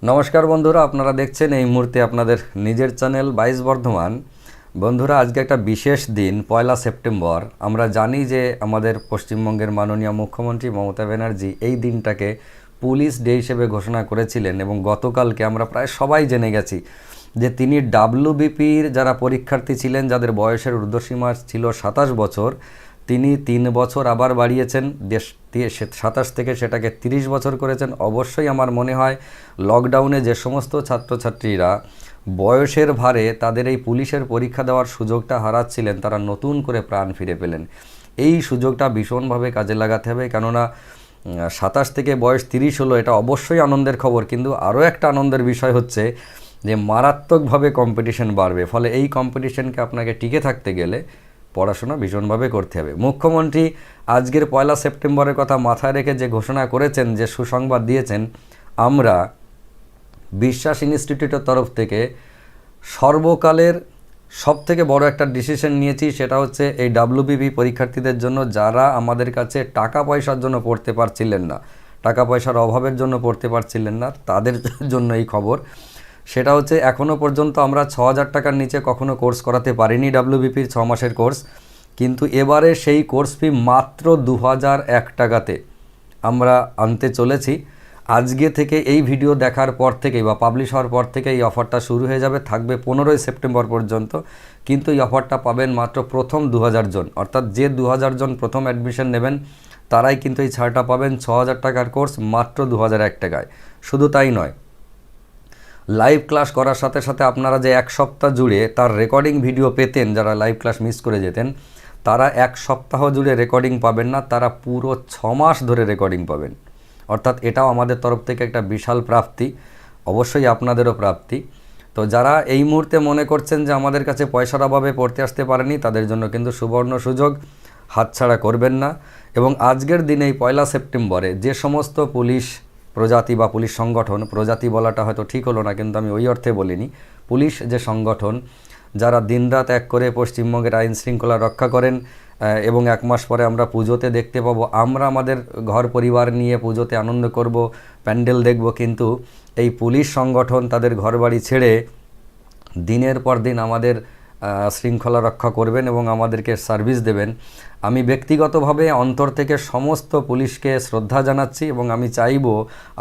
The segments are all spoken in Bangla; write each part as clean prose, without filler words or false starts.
নমস্কার বন্ধুরা, আপনারা দেখছেন এই মুহূর্তে আপনাদের নিজের চ্যানেল 22 বর্ধমান। বন্ধুরা, আজকে একটা বিশেষ দিন, 1 সেপ্টেম্বর। আমরা জানি যে আমাদের পশ্চিমবঙ্গের মাননীয় মুখ্যমন্ত্রী মমতা ব্যানার্জি এই দিনটাকে পুলিশ ডে হিসেবে ঘোষণা করেছিলেন এবং গতকালকে আমরা প্রায় সবাই জেনে গেছি যে তিনি ডাব্লিউবিপির যারা পরীক্ষার্থী ছিলেন, যাদের বয়সের ঊর্ধ্বসীমা ছিল 27 বছর, তিনি 3 বছর আবার বাড়িয়েছেন, 27 থেকে সেটাকে 30 বছর করেছেন। অবশ্যই আমার মনে হয় লকডাউনে যে সমস্ত ছাত্রছাত্রীরা বয়সের ভারে তাদের এই পুলিশের পরীক্ষা দেওয়ার সুযোগটা হারাচ্ছিলেন, তারা নতুন করে প্রাণ ফিরে পেলেন। এই সুযোগটা ভীষণভাবে কাজে লাগাতে হবে, কেননা 27 থেকে বয়স 30 হলো, এটা অবশ্যই আনন্দের খবর। কিন্তু আরও একটা আনন্দের বিষয় হচ্ছে যে মারাত্মকভাবে কম্পিটিশন বাড়বে, ফলে এই কম্পিটিশনকে আপনাকে টিকে থাকতে গেলে পড়াশোনা ভীষণভাবে করতে হবে। মুখ্যমন্ত্রী আজকের 1 সেপ্টেম্বরের কথা মাথায় রেখে যে ঘোষণা করেছেন, যে সুসংবাদ দিয়েছেন, আমরা বিশ্বাস ইনস্টিটিউটের তরফ থেকে সর্বকালের সবথেকে বড় একটা ডিসিশন নিয়েছি। সেটা হচ্ছে এই ডাব্লিউবিপি পরীক্ষার্থীদের জন্য, যারা আমাদের কাছে টাকা পয়সার জন্য পড়তে পারছিলেন না, টাকা পয়সার অভাবের জন্য পড়তে পারছিলেন না, তাদের জন্য এই খবর। সেটা হচ্ছে এখনও পর্যন্ত আমরা 6,000 টাকার নিচে কখনো কোর্স করাতে পারিনি ডাব্লিউবিপির 6 মাসের কোর্স, কিন্তু এবারে সেই কোর্স ফি মাত্র 2,001 টাকাতে আমরা আনতে চলেছি। আজকে থেকে এই ভিডিও দেখার পর থেকেই বা পাবলিশ হওয়ার পর থেকে এই অফারটা শুরু হয়ে যাবে, থাকবে 15 সেপ্টেম্বর পর্যন্ত। কিন্তু এই অফারটা পাবেন মাত্র প্রথম 2,000 জন, অর্থাৎ যে 2,000 জন প্রথম অ্যাডমিশন নেবেন তারাই কিন্তু এই ছাড়টা পাবেন। 6,000 টাকার কোর্স মাত্র 2,001 টাকায়। শুধু তাই নয়, লাইভ ক্লাস করার সাথে সাথে আপনারা যে 1 সপ্তাহ জুড়ে তার রেকর্ডিং ভিডিও পেতেন, যারা লাইভ ক্লাস মিস করে যেতেন, তারা 1 সপ্তাহ জুড়ে রেকর্ডিং পাবেন না, তারা পুরো 6 মাস ধরে রেকর্ডিং পাবেন। অর্থাৎ এটাও আমাদের তরফ থেকে একটা বিশাল প্রাপ্তি, অবশ্যই আপনাদেরও প্রাপ্তি। তো যারা এই মুহূর্তে মনে করছেন যে আমাদের কাছে পয়সার অভাবে পড়তে আসতে পারেনি, তাদের জন্য কিন্তু সুবর্ণ সুযোগ, হাতছাড়া করবেন না। এবং আজকের দিনে এই 1 সেপ্টেম্বরে যে সমস্ত পুলিশ প্রজাতি বা পুলিশ সংগঠন, প্রজাতি বলাটা হয়তো ঠিক হলো না, কিন্তু আমি ওই অর্থে বলিনি, পুলিশ যে সংগঠন যারা দিনরাত এক করে পশ্চিমবঙ্গের আইন শৃঙ্খলা রক্ষা করেন, এবং 1 মাস পরে আমরা পুজোতে দেখতে পাবো, আমরা আমাদের ঘর পরিবার নিয়ে পুজোতে আনন্দ করব, প্যান্ডেল দেখব, কিন্তু এই পুলিশ সংগঠন তাদের ঘরবাড়ি ছেড়ে দিনের পর দিন আমাদের শৃঙ্খলা রক্ষা করবেন এবং আমাদেরকে সার্ভিস দেবেন। আমি ব্যক্তিগতভাবে অন্তর থেকে সমস্ত পুলিশকে শ্রদ্ধা জানাচ্ছি এবং আমি চাইবো,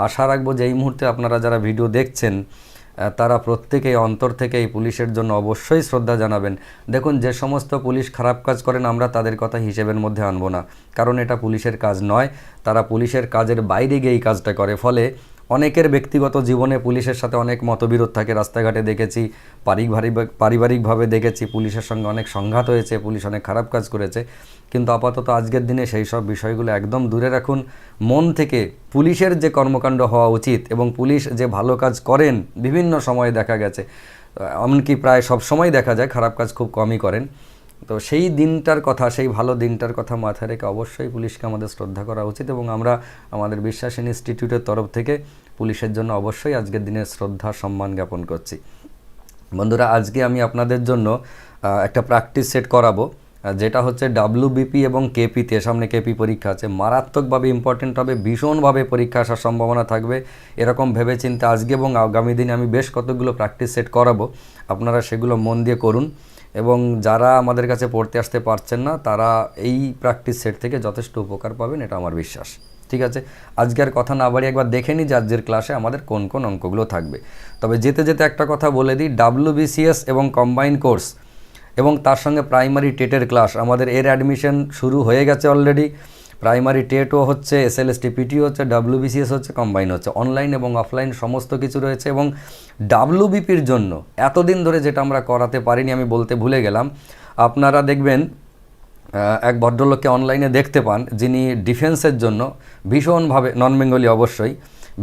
আশা রাখবো যে এই মুহূর্তে আপনারা যারা ভিডিও দেখছেন তারা প্রত্যেকেই অন্তর থেকে এই পুলিশের জন্য অবশ্যই শ্রদ্ধা জানাবেন। দেখুন, যে সমস্ত পুলিশ খারাপ কাজ করেন আমরা তাদের কথা হিসেবের মধ্যে আনবো না, কারণ এটা পুলিশের কাজ নয়। তারা পুলিশের কাজের বাইরে গিয়ে এই কাজটা করে, ফলে অনেকের ব্যক্তিগত জীবনে পুলিশের সাথে অনেক মতবিরোধ থাকে। রাস্তাঘাটে দেখেছি, পারিবারিকভাবে দেখেছি, পুলিশের সঙ্গে অনেক সংঘাত হয়েছে, পুলিশ অনেক খারাপ কাজ করেছে। কিন্তু আপাতত আজকের দিনে সেই সব বিষয়গুলো একদম দূরে রাখুন। মন থেকে পুলিশের যে কর্মকাণ্ড হওয়া উচিত এবং পুলিশ যে ভালো কাজ করেন, বিভিন্ন সময়ে দেখা গেছে, এমনকি প্রায় সব সময় দেখা যায় খারাপ কাজ খুব কমই করেন। তো সেই দিনটার কথা, সেই ভালো দিনটার কথা মাথায় রেখে অবশ্যই পুলিশকে আমাদের শ্রদ্ধা করা উচিত এবং আমরা আমাদের বিশ্বাস ইনস্টিটিউটের তরফ থেকে পুলিশের জন্য অবশ্যই আজকের দিনে শ্রদ্ধা সম্মান জ্ঞাপন করছি। বন্ধুরা, আজকে আমি আপনাদের জন্য একটা প্র্যাকটিস সেট করাবো, যেটা হচ্ছে ডাব্লিউবিপি এবং কেপিতে, সামনে কেপি পরীক্ষা আছে, মারাত্মকভাবে ইম্পর্টেন্ট হবে, ভীষণভাবে পরীক্ষা আসার সম্ভাবনা থাকবে। এরকম ভেবেচিন্তে আজকে এবং আগামী দিনে আমি বেশ কতগুলো প্র্যাকটিস সেট করাবো, আপনারা সেগুলো মন দিয়ে করুন। এবং যারা আমাদের কাছে পড়তে আসতে পারছেন না, তারা এই প্র্যাকটিস সেট থেকে যথেষ্ট উপকার পাবেন, এটা আমার বিশ্বাস। ঠিক আছে, আজকে আর কথা না বাড়িয়ে একবার দেখে নিই যে আজকের ক্লাসে আমাদের কোন কোন অঙ্কগুলো থাকবে। তবে যেতে যেতে একটা কথা বলে দিই, ডাব্লিউবিসিএস এবং কম্বাইন কোর্স এবং তার সঙ্গে প্রাইমারি টেটের ক্লাস, আমাদের এর অ্যাডমিশন শুরু হয়ে গেছে অলরেডি। প্রাইমারি টেটও হচ্ছে, এসএলএসটি পিটিও হচ্ছে, ডাব্লিউবিসিএস হচ্ছে, কম্বাইন হচ্ছে, অনলাইন এবং অফলাইন সমস্ত কিছু রয়েছে। এবং ডাব্লিউবিপির জন্য এতদিন ধরে যেটা আমরা করাতে পারিনি, আমি বলতে ভুলে গেলাম, আপনারা দেখবেন এক ভদ্রলোককে অনলাইনে দেখতে পান, যিনি ডিফেন্সের জন্য ভীষণভাবে, নন বেঙ্গলি অবশ্যই,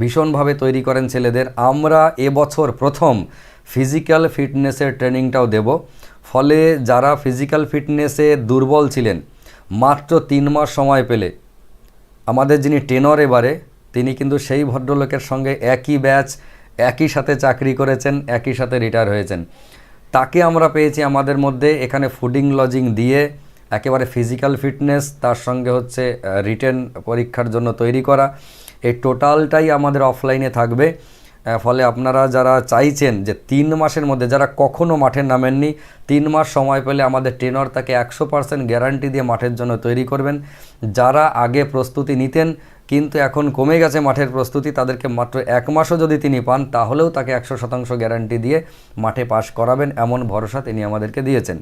ভীষণভাবে তৈরি করেন ছেলেদের। আমরা এবছর প্রথম ফিজিক্যাল ফিটনেসের ট্রেনিংটাও দেব, ফলে যারা ফিজিক্যাল ফিটনেসে দুর্বল ছিলেন, মাত্র 3 মাস সময় পেলে আমাদের যিনি টেনর এবারে, তিনি কিন্তু সেই ভদ্রলোকের সঙ্গে একই ব্যাচ, একই সাথে চাকরি করেছেন, একই সাথে রিটায়ার হয়েছেন। তাকে আমরা পেয়েছি আমাদের মধ্যে, এখানে ফুডিং লজিং দিয়ে একেবারে ফিজিক্যাল ফিটনেস, তার সঙ্গে হচ্ছে রিটেন পরীক্ষার জন্য তৈরি করা, এই টোটালটাই আমাদের অফলাইনে থাকবে। ফলে আপনারা যারা চাইছেন যে 3 মাসের মধ্যে, যারা কখনও মাঠে নামেননি, 3 মাস সময় পেলে আমাদের ট্রেনার তাকে 100% গ্যারান্টি দিয়ে মাঠের জন্য তৈরি করবেন। যারা আগে প্রস্তুতি নিতেন কিন্তু এখন কমে গেছে মাঠের প্রস্তুতি, তাদেরকে মাত্র 1 মাসও যদি তিনি পান তাহলেও তাকে 100% গ্যারান্টি দিয়ে মাঠে পাস করাবেন, এমন ভরসা তিনি আমাদেরকে দিয়েছেন।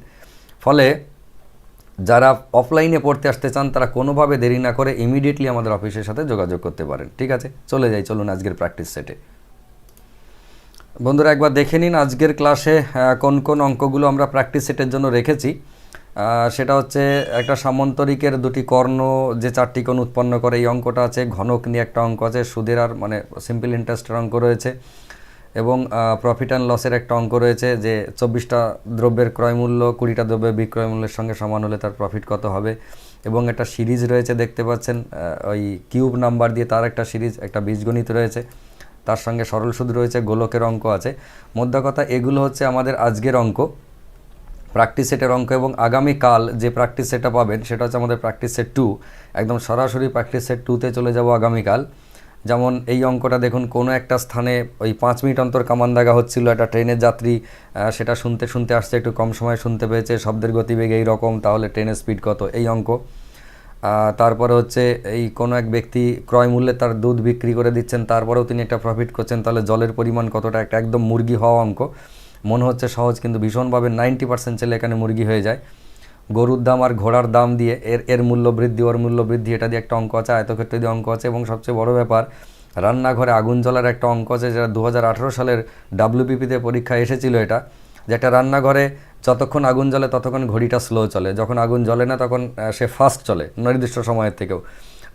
ফলে যারা অফলাইনে পড়তে আসতে চান তারা কোনোভাবে দেরি না করে ইমিডিয়েটলি আমাদের অফিসের সাথে যোগাযোগ করতে পারেন। ঠিক আছে, চলুন আজকের প্র্যাকটিস সেটে। বন্ধুরা একবার দেখে নিন আজকের ক্লাসে কোন কোন অঙ্কগুলো আমরা প্র্যাকটিস সেটের জন্য রেখেছি। সেটা হচ্ছে একটা সামন্তরিকের দুটি কর্ণ যে 4টি কোণ উৎপন্ন করে এই অঙ্কটা আছে, ঘনক নিয়ে একটা অঙ্ক আছে, সুদের আর মানে সিম্পল ইন্টারেস্টের অঙ্ক রয়েছে, এবং প্রফিট অ্যান্ড লসের একটা অঙ্ক রয়েছে যে 24টা দ্রব্যের ক্রয়মূল্য 20টা দ্রব্যের বিক্রয় মূল্যের সঙ্গে সমান হলে তার প্রফিট কত হবে, এবং একটা সিরিজ রয়েছে দেখতে পাচ্ছেন ওই কিউব নাম্বার দিয়ে তার একটা সিরিজ, একটা বীজগণিত রয়েছে, তার সঙ্গে সরল সুদ রয়েছে, গোলকের অঙ্ক আছে। মোদ্দা কথা এগুলো হচ্ছে আমাদের আজকের অঙ্ক, প্র্যাকটিস সেটের অঙ্ক। এবং আগামীকাল যে প্র্যাকটিস সেটটা পাবেন সেটা হচ্ছে আমাদের প্র্যাকটিস সেট 2, একদম সরাসরি প্র্যাকটিস সেট 2তে চলে যাব আগামীকাল। যেমন এই অঙ্কটা দেখুন, কোনো একটা স্থানে ওই 5 মিনিট অন্তর কামান দাগা হচ্ছিল, একটা ট্রেনের যাত্রী সেটা শুনতে শুনতে আসছে, একটু কম সময় শুনতে পেয়েছে, শব্দের গতিবেগ এই রকম, তাহলে ট্রেনের স্পিড কত, এই অঙ্ক। তারপরে হচ্ছে এই কোনো এক ব্যক্তি ক্রয় মূল্যে তার দুধ বিক্রি করে দিচ্ছেন, তারপরেও তিনি একটা প্রফিট করছেন, তাহলে জলের পরিমাণ কতটা, একটা একদম মুরগি হওয়া অঙ্ক। মনে হচ্ছে সহজ কিন্তু ভীষণভাবে 90% ছেলে এখানে মুরগি হয়ে যায়। গরুর দাম আর ঘোড়ার দাম দিয়ে এর মূল্য বৃদ্ধি, ওর মূল্য বৃদ্ধি, এটা দিয়ে একটা অঙ্ক আছে, আয়তক্ষেত্র দিয়ে অঙ্ক আছে, এবং সবচেয়ে বড় ব্যাপার রান্নাঘরে আগুন জ্বলার একটা অঙ্ক আছে, যেটা 2018 সালের WPPতে পরীক্ষায় এসেছিল। এটা যে একটা রান্নাঘরে যতক্ষণ আগুন জ্বলে ততক্ষণ ঘড়িটা স্লো চলে, যখন আগুন জ্বলে না তখন সে ফাস্ট চলে নির্দিষ্ট সময়ের থেকেও।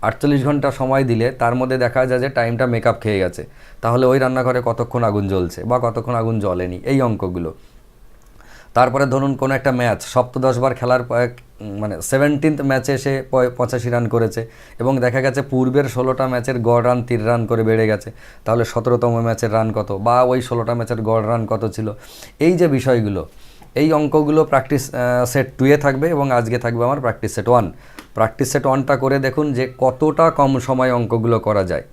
48 ঘন্টা সময় দিলে তার মধ্যে দেখা যায় যে টাইমটা মেকআপ খেয়ে গেছে, তাহলে ওই রান্নাঘরে কতক্ষণ আগুন জ্বলছে বা কতক্ষণ আগুন জ্বলেনি, এই অঙ্কগুলো। তারপরে ধরুন কোনো একটা ম্যাচ সপ্তদশবার খেলার মানে 17th ম্যাচে সে 85 রান করেছে, এবং দেখা গেছে পূর্বের 16টা ম্যাচের গড় রান 3 রান করে বেড়ে গেছে, তাহলে 17তম ম্যাচের রান কত, বা ওই 16টা ম্যাচের গড় রান কত ছিল, এই যে বিষয়গুলো, এই অঙ্কগুলো প্র্যাকটিস সেট 2-এ থাকবে, এবং আজকে থাকবে আমার প্র্যাকটিস সেট 1। প্র্যাকটিস সেট 1টা করে দেখুন যে কতটা কম সময় অঙ্কগুলো করা যায়।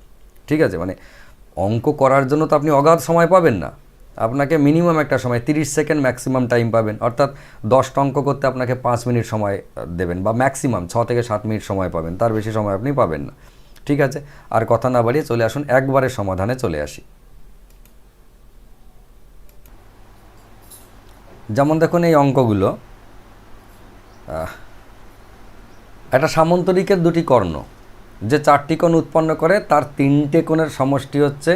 ঠিক আছে, মানে অঙ্ক করার জন্য তো আপনি অগাধ সময় পাবেন না, আপনাকে মিনিমাম একটা সময় 30 সেকেন্ড ম্যাক্সিমাম টাইম পাবেন, অর্থাৎ 10টা অঙ্ক করতে আপনাকে 5 মিনিট সময় দেবেন, বা ম্যাক্সিমাম 6 থেকে 7 মিনিট সময় পাবেন, তার বেশি সময় আপনি পাবেন না। ঠিক আছে, আর কথা না বাড়িয়ে চলে আসুন একবারে সমাধানে চলে আসি। যেমন দেখুন এই অঙ্কগুলো, একটা সামন্তরিকের দুটি কর্ণ যে 4টি কোণ উৎপন্ন করে তার 3টে কোণের সমষ্টি হচ্ছে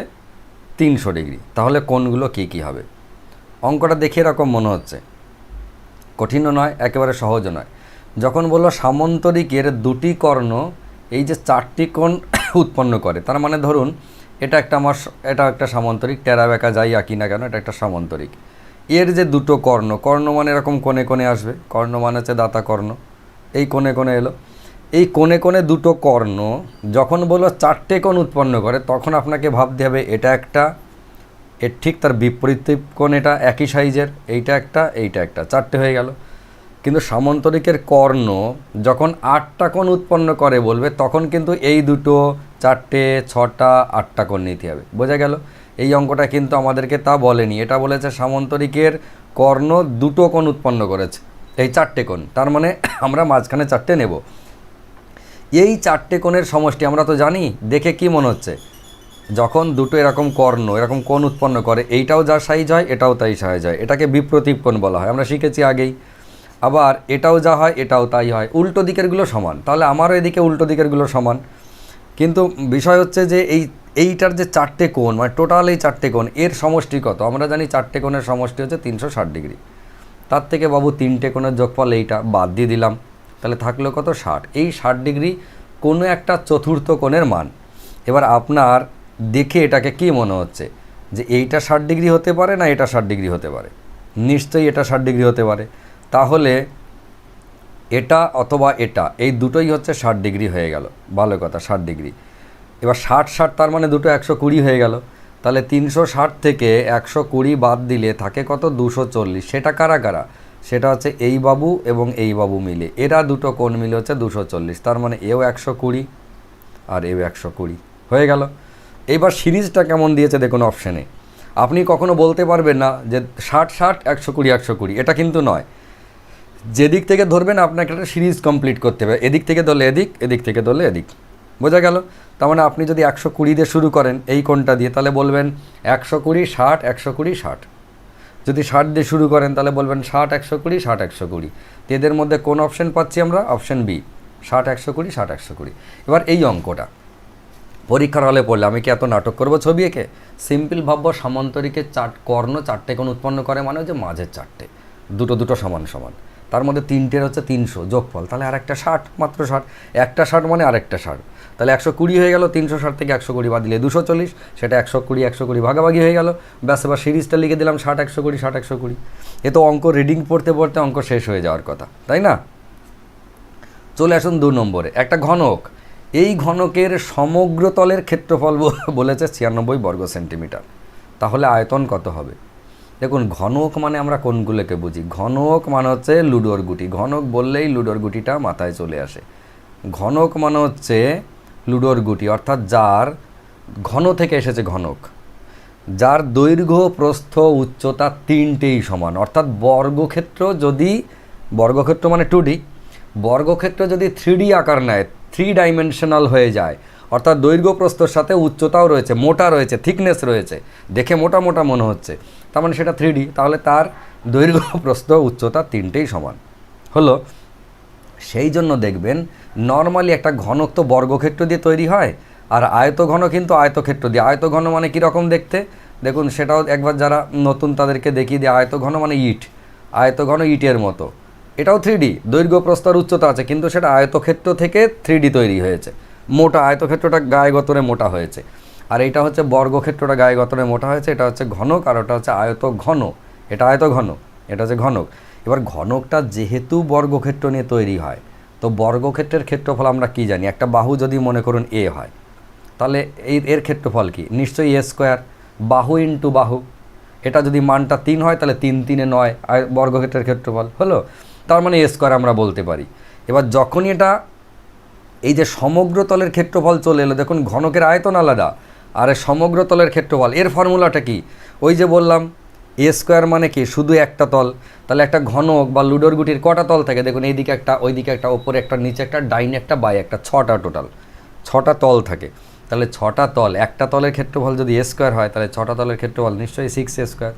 300 ডিগ্রি, তাহলে কোণগুলো কী কী হবে? অঙ্কটা দেখে এরকম মনে হচ্ছে, কঠিনও নয় একেবারে সহজও নয়। যখন বললো সামন্তরিকের দুটি কর্ণ এই যে 4টি কোণ উৎপন্ন করে, তার মানে ধরুন এটা একটা সামন্তরিক, টেরা বেঁকা যাই আঁকি না কেন এটা একটা সামন্তরিক। এর যে দুটো কর্ণ মানে এরকম কোণে কোণে আসবে, কর্ণ মানে হচ্ছে দাতা কর্ণ, এই কোণে কোণে এলো, এই কোণে কোণে দুটো কর্ণ যখন বললো 4টে কোণ উৎপন্ন করে, তখন আপনাকে ভাবতে হবে এটা একটা, এর ঠিক তার বিপরীত কোণ এটা একই সাইজের, এইটা একটা, 4টে হয়ে গেল। কিন্তু সামন্তরিকের কর্ণ যখন 8টা কোণ উৎপন্ন করে বলবে, তখন কিন্তু এই দুটো 4টে 6টা 8টা কোণ নিতে হবে। বোঝা গেল? এই অঙ্কটা কিন্তু আমাদেরকে তা বলেনি, এটা বলেছে সামন্তরিকের কর্ণ দুটো কোণ উৎপন্ন করেছে, এই 4টে কোণ, তার মানে আমরা মাঝখানে 4টে নেব। এই 4টে কোণের সমষ্টি আমরা তো জানি, দেখে কি মনে হচ্ছে, যখন দুটো এরকম কোণ উৎপন্ন করে, এইটাও যা সাইজ হয় এটাও তাই সাইজ হয়, এটাকে বিপ্রতীপ কোণ বলা হয়, আমরা শিখেছি আগেই। আবার এটাও যা হয় এটাও তাই হয়, উল্টো দিকেরগুলো সমান, তাহলে আমারও এদিকে উল্টো দিকেরগুলো সমান। কিন্তু বিষয় হচ্ছে যে এইটার যে 4টে কোণ, মানে টোটাল এই 4টে কোণ এর সমষ্টি কত? আমরা জানি 4টে কোণের সমষ্টি হচ্ছে 360 ডিগ্রি। তার থেকে বাবু 3টে কোণের যোগফল এইটা বাদ দিয়ে দিলাম, তাহলে থাকলো কত? 60। এই 60 ডিগ্রি কোনো একটা চতুর্থ কোণের মান। এবার আপনার দেখে এটাকে কি মনে হচ্ছে যে এইটা 60 ডিগ্রি হতে পারে না এটা 60 ডিগ্রি হতে পারে? নিশ্চয়ই এটা 60 ডিগ্রি হতে পারে, তাহলে এটা অথবা এটা, এই দুটোই হচ্ছে 60 ডিগ্রি হয়ে গেল। ভালো কথা, 60 ডিগ্রি। এবার 60 তার মানে দুটো 120 হয়ে গেল, তাহলে 360 থেকে 120 বাদ দিলে থাকে কত? 240। সেটা কারা কারা? সেটা হচ্ছে এই বাবু এবং এই বাবু মিলে, এরা দুটো কোণ মিলে হচ্ছে 240, তার মানে এও 120 আর এও 120 হয়ে গেল। এইবার সিরিজটা কেমন দিয়েছে দেখুন অপশানে। আপনি কখনো বলতে পারবেন না যে 60-60 120-120, এটা কিন্তু নয়। যেদিক থেকে ধরবেন আপনাকে একটা সিরিজ কমপ্লিট করতে হবে, এদিক থেকে ধরলে এদিক, এদিক থেকে ধরলে এদিক, বোঝা গেল? তার মানে আপনি যদি 120 দিয়ে শুরু করেন এই কোণটা দিয়ে, তাহলে বলবেন 120 60 120 60। যদি 60 দিয়ে শুরু করেন তাহলে বলবেন 60 120 60 120। তো এদের মধ্যে কোন অপশন পাচ্ছি আমরা? Option B, 60 120 60 120। এবার এই অঙ্কটা পরীক্ষার হলে পড়লে আমি কি এত নাটক করবো ছবি এঁকে? সিম্পল ভাববো, সামান্তরিকের কর্ণ 4টে কোণ উৎপন্ন করে, মানে হচ্ছে মাঝের 4টে, দুটো সমান সমান, তার মধ্যে 3টের হচ্ছে 300 যোগফল, তাহলে আর একটা 60, মাত্র 60, একটা 60 মানে আরেকটা 60, তাহলে 120 হয়ে গেল। 360 থেকে 120 বাদ দিলে 240, সেটা 120 ভাগাভাগি হয়ে গেল। ব্যাস, এবার সিরিজটা লিখে দিলাম 60 120 60 120। এ তো অঙ্ক রিডিং পড়তে পড়তে অঙ্ক শেষ হয়ে যাওয়ার কথা, তাই না? চলে আসুন 2 নম্বরে, একটা ঘনক। এই ঘনকের সমগ্র তলের ক্ষেত্রফল বলেছে 96 বর্গ সেন্টিমিটার। তাহলে আয়তন কত হবে? দেখুন, ঘনক মানে আমরা কোনগুলোকে বুঝি? ঘনক মানে হচ্ছে লুডোর গুটি। ঘনক বললেই লুডোর গুটিটা মাথায় চলে আসে। ঘনক মানে হচ্ছে লুডোর গুটি, অর্থাৎ যার ঘন থেকে এসেছে ঘনক, যার দৈর্ঘ্য প্রস্থ উচ্চতা 3টেই সমান। অর্থাৎ বর্গক্ষেত্র যদি, বর্গক্ষেত্র মানে 2D, বর্গক্ষেত্র যদি 3D আকার নেয়, 3 ডাইমেনশনাল হয়ে যায়, অর্থাৎ দৈর্ঘ্য প্রস্থর সাথে উচ্চতাও রয়েছে, মোটা রয়েছে, থিকনেস রয়েছে, দেখে মোটা মোটা মনে হচ্ছে, তার মানে সেটা 3D, তাহলে তার দৈর্ঘ্য প্রস্থ উচ্চতা 3টেই সমান হলো। সেই জন্য দেখবেন নর্মালি একটা ঘনক তো বর্গক্ষেত্র দিয়ে তৈরি হয়, আর আয়তঘন কিন্তু আয়তক্ষেত্র দিয়ে। আয়তঘন মানে কীরকম দেখতে দেখুন, সেটাও একবার যারা নতুন তাদেরকে দেখিয়ে দিয়ে। আয়তঘন মানে ইট, আয়তঘন ইটের মতো, এটাও 3D, দৈর্ঘ্য প্রস্থ উচ্চতা আছে, কিন্তু সেটা আয়তক্ষেত্র থেকে 3D তৈরি হয়েছে, মোটা। আয়তক্ষেত্রটা গায়ে গতরে মোটা হয়েছে, আর এটা হচ্ছে বর্গক্ষেত্রটা গায়ে গতরে মোটা হয়েছে। এটা হচ্ছে ঘনক, আর ওটা হচ্ছে আয়তঘন। এটা আয়তঘন, এটা হচ্ছে ঘনক। এবার ঘনকটা যেহেতু বর্গক্ষেত্র নিয়ে তৈরি হয়, তো বর্গক্ষেত্রের ক্ষেত্রফল আমরা কি জানি? একটা বাহু যদি মনে করুন এ হয়, তাহলে এর ক্ষেত্রফল কি? নিশ্চয়ই এ স্কোয়ার, বাহু ইন্টু বাহু। এটা যদি মানটা 3 হয় তাহলে 3 3 9 বর্গক্ষেত্রের ক্ষেত্রফল হলো, তার মানে এ স্কোয়ার আমরা বলতে পারি। এবার যখনই এটা এই যে সমগ্র তলের ক্ষেত্রফল চলে এলো, দেখুন ঘনকের আয়তন আলাদা, আর সমগ্র তলের ক্ষেত্রফল, এর ফর্মুলাটা কি? ওই যে বললাম এ স্কোয়ার মানে কি? শুধু একটা তল। তাহলে একটা ঘনক বা লুডোর গুটির কটা তল থাকে? দেখুন এইদিকে একটা, ওইদিকে একটা, ওপরে একটা, নিচে একটা, ডাইনে একটা, বাই একটা, 6টা টোটাল 6টা তল থাকে। তাহলে 6টা তল, একটা তলের ক্ষেত্রফল যদি এ স্কোয়ার হয়, তাহলে 6টা তলের ক্ষেত্রফল নিশ্চয়ই 6a স্কোয়ার।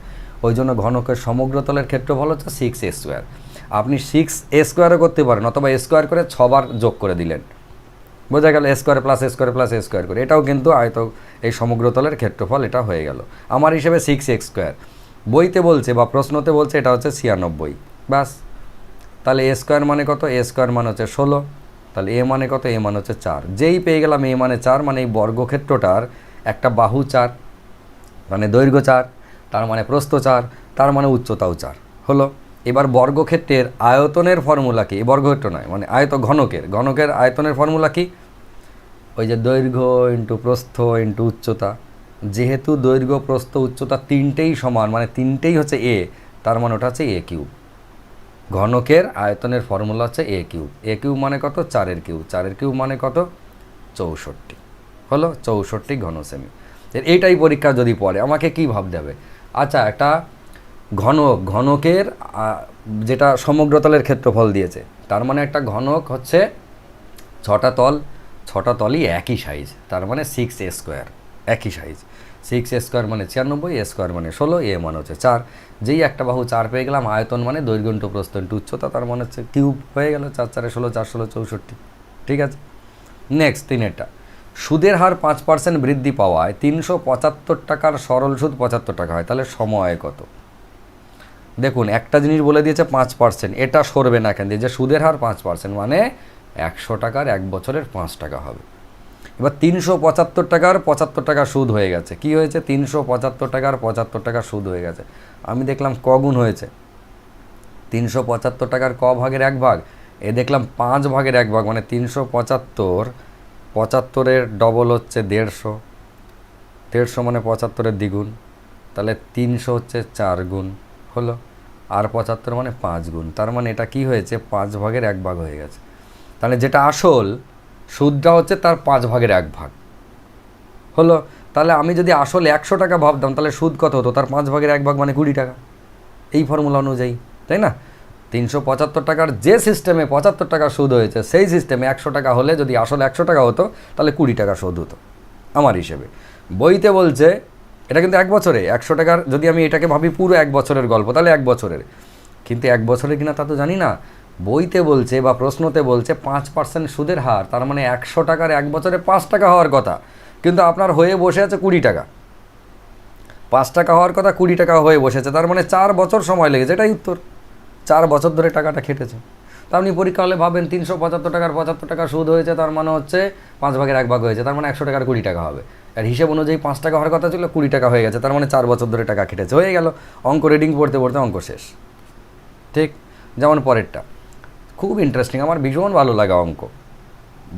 ওই জন্য ঘনকের সমগ্র তলের ক্ষেত্রফল হচ্ছে 6a স্কোয়ার। আপনি 6a স্কোয়ারও করতে পারেন, অথবা এ স্কোয়ার করে 6বার যোগ করে দিলেন, বোঝা গেল? এ স্কোয়ার প্লাস এ স্কোয়ার প্লাস এ স্কোয়ার করে, এটাও কিন্তু এই সমগ্র তলের ক্ষেত্রফল, এটা হয়ে গেল আমার হিসেবে 6x স্কোয়ার। বইতে বলছে বা প্রশ্নতে বলছে এটা হচ্ছে 96, বাস। তাহলে এ স্কোয়ার মানে কত? এ স্কোয়ার মানে হচ্ছে 16। তাহলে এ মানে কত? এ মানে হচ্ছে 4। যেই পেয়ে গেলাম এ মানে 4, মানে এই বর্গক্ষেত্রটার একটা বাহু 4, মানে দৈর্ঘ্য 4, তার মানে প্রস্থ 4, তার মানে উচ্চতাও 4 হলো। এবার বর্গক্ষেত্রের আয়তনের ফর্মুলা কি? বর্গক্ষেত্র নয়, মানে ঘনকের আয়তনের ফর্মুলা কি? ওই যে দৈর্ঘ্য ইন্টু প্রস্থ ইন্টু উচ্চতা। যেহেতু দৈর্ঘ্য প্রস্থ উচ্চতা 3টেই সমান, মানে 3টেই হচ্ছে এ, তার মানে ওটা হচ্ছে এ কিউব। ঘনকের আয়তনের ফর্মুলা হচ্ছে এ কিউব। এ কিউব মানে কত? 4-এর কিউব। 4-এর কিউব মানে কত? 64 হলো, 64 ঘন সেমি। এইটাই পরীক্ষা যদি পড়ে আমাকে কি ভাবতে হবে? আচ্ছা, একটা ঘনকের যেটা সমগ্র তলের ক্ষেত্রফল দিয়েছে, তার মানে একটা ঘনক হচ্ছে 6টা তল, 6টা তলই একই সাইজ, তার মানে 6a স্কোয়ার, একই সাইজ। 6a স্কোয়ার মানে 96, এ স্কোয়ার মানে 16, এ মানে হচ্ছে 4। যেই একটা বাহু 4 পেয়ে গেলাম, আয়তন মানে দৈর্ঘ্য ইন্টু প্রস্থ ইন্টু উচ্চতা, তার মানে হচ্ছে কিউব হয়ে গেল। 4 4 16, 4 16 64, ঠিক আছে। নেক্সট 3-এরটা, সুদের হার 5% বৃদ্ধি পাওয়ায় 375 টাকার সরল সুদ 75 টাকা হয়, তাহলে সময় কত? দেখুন একটা জিনিস বলে দিয়েছে 5%, এটা সরবে না এখান দিয়ে, যে সুদের হার 5% মানে 100 টাকার 1 বছরের 5 টাকা হবে। এবার 375 টাকার 75 টাকা সুদ হয়ে গেছে। কি হয়েছে? 375 টাকার 75 টাকা সুদ হয়ে গেছে। আমি দেখলাম ক গুণ হয়েছে। 375 টাকার ক ভাগের 1 ভাগ, এ দেখলাম 5 ভাগের 1 ভাগ, মানে 375, 75-এর ডবল হচ্ছে 150, 150 মানে 75-এর দ্বিগুণ, তাহলে 300 হচ্ছে 4 গুণ হলো, আর 75 মানে 5 গুণ, তার মানে এটা কি হয়েছে? 5 ভাগের 1 ভাগ হয়ে গেছে। তাহলে যেটা আসল সুদটা হচ্ছে তার 5 ভাগের 1 ভাগ হলো। তাহলে আমি যদি আসলে 100 টাকা ভাবতাম তাহলে সুদ কত হতো, তার 5/1 মানে 20 টাকা, এই ফর্মুলা অনুযায়ী, তাই না? 375 টাকার যে সিস্টেমে 75 টাকা সুদ হয়েছে সেই সিস্টেমে 100 টাকা হলে যদি আসলে 100 টাকা হতো তাহলে 20 টাকা সুদ হতো আমার হিসেবে। বইতে বলছে এটা কিন্তু 1 বছরে 100 টাকার, যদি আমি এটাকে ভাবি পুরো 1 বছরের গল্প তাহলে 1 বছরের, কিন্তু 1 বছরের কিনা তা তো জানি না। বইতে বলছে বা প্রশ্নতে বলছে 5% সুদের হার, তার মানে 100 টাকার 1 বছরে 5 টাকা হওয়ার কথা, কিন্তু আপনার হয়ে বসে আছে 20 টাকা। 5 টাকা হওয়ার কথা 20 টাকা হয়ে বসেছে, তার মানে 4 বছর সময় লেগেছে, এটাই উত্তর। 4 বছর ধরে টাকাটা খেটেছে। তা আপনি পরীক্ষা হলে ভাবেন 375 টাকার 75 টাকা সুদ হয়েছে, তার মানে হচ্ছে 5/1 হয়েছে, তার মানে 100 টাকার 20 টাকা হবে। আর হিসেব অনুযায়ী 5 টাকা হওয়ার কথা ছিল, 20 টাকা হয়ে গেছে, তার মানে 4 বছর ধরে টাকা খেটেছে, হয়ে গেল। অঙ্ক রিডিং পড়তে পড়তে অঙ্ক শেষ। ঠিক যেমন পরেরটা খুব ইন্টারেস্টিং, আমার ভীষণ ভালো লাগা অঙ্ক।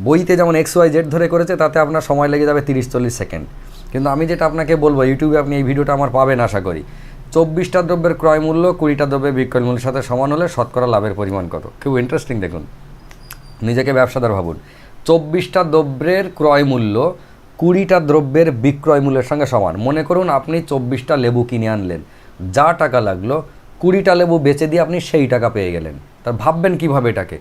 বইতে যেমন XYZ ধরে করেছে তাতে আপনার সময় লেগে যাবে 30-40 সেকেন্ড, কিন্তু আমি যেটা আপনাকে বলবো, ইউটিউবে আপনি এই ভিডিওটা আমার পাবেন আশা করি। 24টা দ্রব্যের ক্রয় মূল্য 20টা দ্রব্যের বিক্রয় মূল্যের সাথে সমান হলে শতকরা লাভের পরিমাণ কত। খুব ইন্টারেস্টিং, দেখুন, নিজেকে ব্যবসাদার ভাবুন। 24টা দ্রব্যের ক্রয় মূল্য 20টা দ্রব্যের বিক্রয় মূল্যের সঙ্গে সমান। মনে করুন আপনি 24টা লেবু কিনে আনলেন, যা টাকা লাগলো 20টা লেবু বেচে দিয়ে আপনি সেই টাকা পেয়ে গেলেন। তা ভাববেন কীভাবে এটাকে,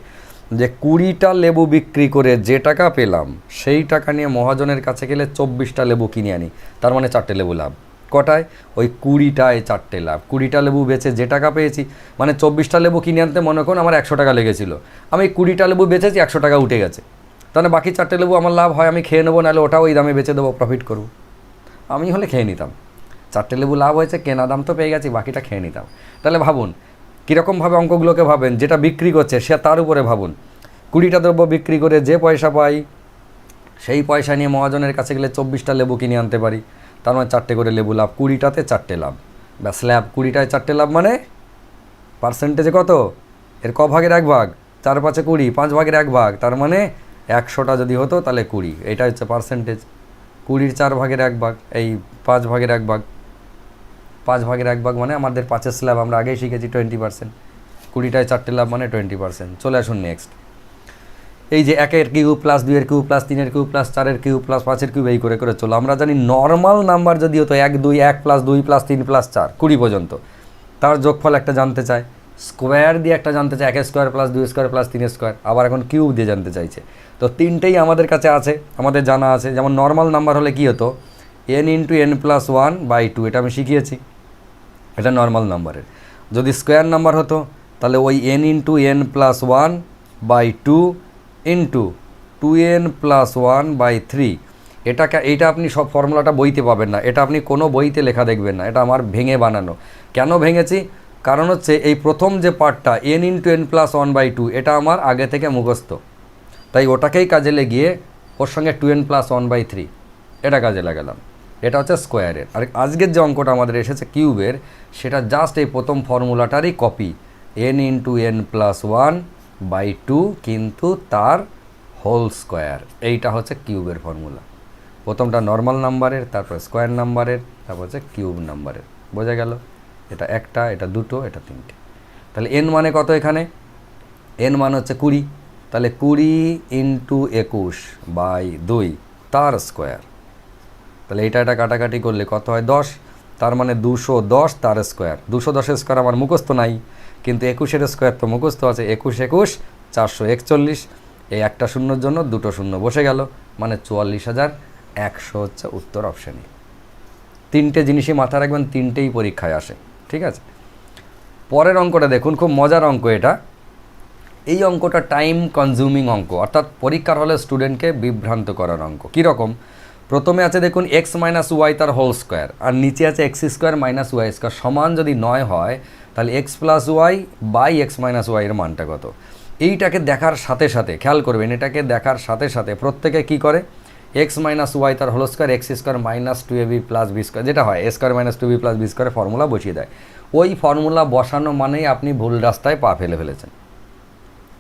যে 20টা লেবু বিক্রি করে যে টাকা পেলাম সেই টাকা নিয়ে মহাজনের কাছে গেলে 24টা লেবু কিনে আনি, তার মানে 4টে লেবু লাভ। কটায়? ওই 20টায় 4টে লাভ। 20টা লেবু বেচে যে টাকা পেয়েছি, মানে 24টা লেবু কিনে আনতে মনে করুন আমার 100 টাকা লেগেছিল, আমি 20টা লেবু বেচেছি, 100 টাকা উঠে গেছে, তাহলে বাকি 4টে লেবু আমার লাভ হয় আমি খেয়ে নেবো, নাহলে ওটাও ওই দামে বেচে দেবো, প্রফিট করবো। আমি হলে খেয়ে নিতাম, 4টে লেবু লাভ হয়েছে, কেনা দাম তো পেয়ে গেছি, বাকিটা খেয়ে নিতাম। তাহলে ভাবুন কীরকমভাবে অঙ্কগুলোকে ভাবেন, যেটা বিক্রি করছে সে তার উপরে ভাবুন। 20টা দ্রব্য বিক্রি করে যে পয়সা পাই সেই পয়সা নিয়ে মহাজনের কাছে গেলে 24টা লেবু কিনে আনতে পারি, তার মানে 4টে করে লেবু লাভ, 20টাতে 4টে লাভ, ব্যাস লাভ। 20টায় 4টে লাভ মানে পার্সেন্টেজে কত, এর ক ভাগের 1 ভাগ, 4×5 20, 5/1, তার মানে 100টা যদি হতো তাহলে 20, এটা হচ্ছে পার্সেন্টেজ। 20-র 4/1, এই 5/1, 5/1 মানে আমাদের 5-এর স্ল্যাব আমরা আগেই শিখেছি 20%। 20টায় 4টে লাভ মানে 20%। চলে আসুন নেক্সট, এই যে 1-এর কিউব প্লাস 2-এর কিউব প্লাস 3-এর কিউব প্লাস 4-এর কিউব প্লাস 5-এর কিউব, এই করে করে চলো। আমরা জানি নর্মাল নাম্বার যদি হতো 1, 2, 1 প্লাস 2 প্লাস 3 প্লাস 4, 20 পর্যন্ত, তার যোগফল একটা জানতে চায়, স্কোয়ার দিয়ে একটা জানতে চায়, 1 square plus 2 square plus 3 square, আবার এখন কিউব দিয়ে জানতে চাইছে। তো তিনটেই আমাদের কাছে আছে, আমাদের জানা আছে। যেমন নর্মাল নাম্বার হলে কী হতো, n × n+1/2, এটা আমি শিখিয়েছি, এটা নর্মাল নাম্বারের। যদি স্কোয়ার নাম্বার হতো তাহলে ওই n × n+1/2 ইন্টু 2n+1/3, এইটা আপনি সব ফর্মুলাটা বইতে পাবেন না, এটা আপনি কোনো বইতে লেখা দেখবেন না, এটা আমার ভেঙে বানানো। কেন ভেঙেছি? কারণ হচ্ছে এই প্রথম যে পার্টটা n × n+1/2 এটা আমার আগে থেকে মুখস্থ, তাই ওটাকেই কাজে লাগিয়ে ওর সঙ্গে 2n+1/3 এটা কাজে লাগালাম। এটা হচ্ছে স্কোয়ারের। আর আজকের যে অঙ্কটা আমাদের এসেছে কিউবের, সেটা জাস্ট এই প্রথম ফর্মুলাটারই কপি, n × n+1/2 কিন্তু তার হোল স্কোয়ার। এইটা হচ্ছে কিউবের ফর্মুলা। প্রথমটা নর্মাল নাম্বারের, তারপর স্কোয়ার নাম্বারের, তারপর হচ্ছে কিউব নাম্বারের। বোঝা গেল? এটা একটা, এটা দুটো, এটা তিনটে। তাহলে n মানে কত এখানে? n মানে হচ্ছে 20, তাহলে 20 × 21/2 তার স্কোয়ার। তাহলে এটা কাটাকাটি করলে কত হয়? 10, তার মানে 210 তার স্কোয়ার। 210-এর স্কোয়ার আমার মুখস্থ নাই, কিন্তু 21-এর স্কোয়ার তো মুখস্থ আছে। 21 × 441, এই একটা শূন্যর জন্য দুটো শূন্য বসে গেল, মানে 44,100 হচ্ছে উত্তর, অপশানে। তিনটে জিনিসই মাথায় রাখবেন, তিনটেই পরীক্ষায় আসে, ঠিক আছে? পরের অঙ্কটা দেখুন, খুব মজার অঙ্ক এটা। এই অঙ্কটা টাইম কনজিউমিং অঙ্ক, অর্থাৎ পরীক্ষার হলে স্টুডেন্টকে বিভ্রান্ত করার অঙ্ক। কীরকম? প্রথমে আছে দেখুন x - y তার হোল স্কোয়ার, আর নিচে আছে x² - y² সমান যদি 9 হয় তাহলে x + y/x - y এর মানটা কত? এইটাকে দেখার সাথে সাথে খেয়াল করবেন, এটাকে দেখার সাথে সাথে প্রত্যেকে কি করে, x - y তার whole square x² - 2ab + b², যেটা হয় a² - 2b + b² ফর্মুলা বসিয়ে দেয়। ওই ফর্মুলা বসানো মানেই আপনি ভুল রাস্তায় পা ফেলে ফেলেছেন।